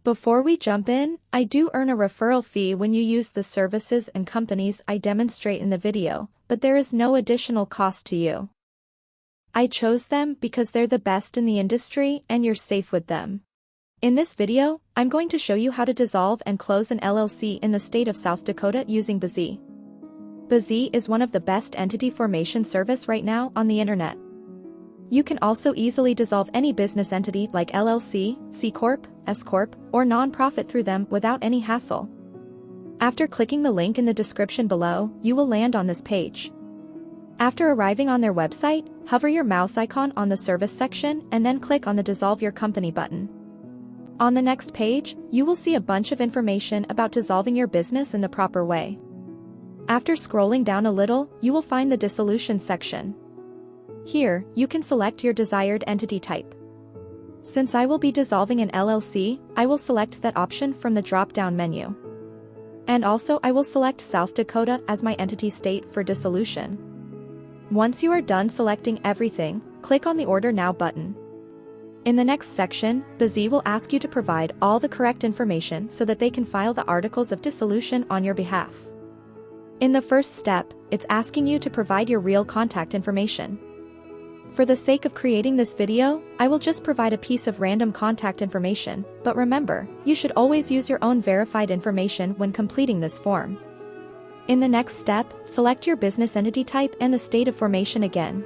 Before we jump in, I do earn a referral fee when you use the services and companies I demonstrate in the video, but there is no additional cost to you. I chose them because they're the best in the industry and you're safe with them. In this video, I'm going to show you how to dissolve and close an LLC in the state of South Dakota using bizee. Bizee is one of the best entity formation service right now on the internet. You can also easily dissolve any business entity like LLC, C Corp, S Corp, or non-profit through them without any hassle. After clicking the link in the description below, you will land on this page. After arriving on their website, hover your mouse icon on the service section and then click on the Dissolve Your Company button. On the next page, you will see a bunch of information about dissolving your business in the proper way. After scrolling down a little, you will find the Dissolution section. Here, you can select your desired entity type. Since I will be dissolving an LLC, I will select that option from the drop-down menu. And also I will select South Dakota as my entity state for dissolution. Once you are done selecting everything, click on the Order Now button. In the next section, bizee will ask you to provide all the correct information so that they can file the Articles of Dissolution on your behalf. In the first step, it's asking you to provide your real contact information. For the sake of creating this video, I will just provide a piece of random contact information, but remember, you should always use your own verified information when completing this form. In the next step, select your business entity type and the state of formation again.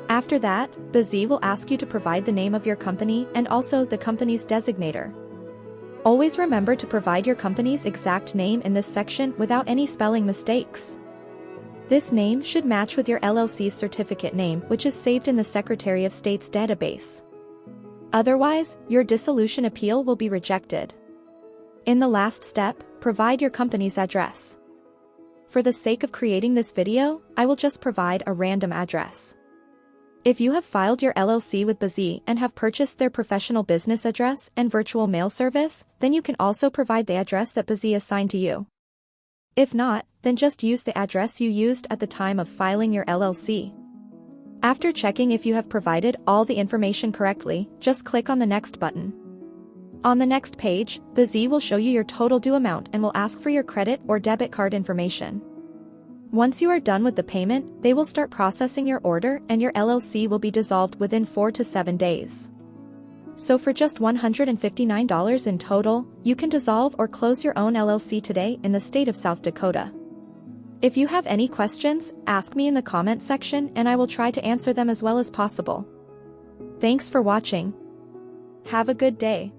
After that, bizee will ask you to provide the name of your company and also the company's designator. Always remember to provide your company's exact name in this section without any spelling mistakes. This name should match with your LLC's certificate name, which is saved in the Secretary of State's database. Otherwise, your dissolution appeal will be rejected. In the last step, provide your company's address. For the sake of creating this video, I will just provide a random address. If you have filed your LLC with bizee and have purchased their professional business address and virtual mail service, then you can also provide the address that bizee assigned to you. If not, then just use the address you used at the time of filing your LLC. After checking if you have provided all the information correctly, just click on the Next button. On the next page, bizee will show you your total due amount and will ask for your credit or debit card information. Once you are done with the payment, they will start processing your order and your LLC will be dissolved within 4 to 7 days. So for just $159 in total, you can dissolve or close your own LLC today in the state of South Dakota. If you have any questions, ask me in the comment section and I will try to answer them as well as possible. Thanks for watching. Have a good day.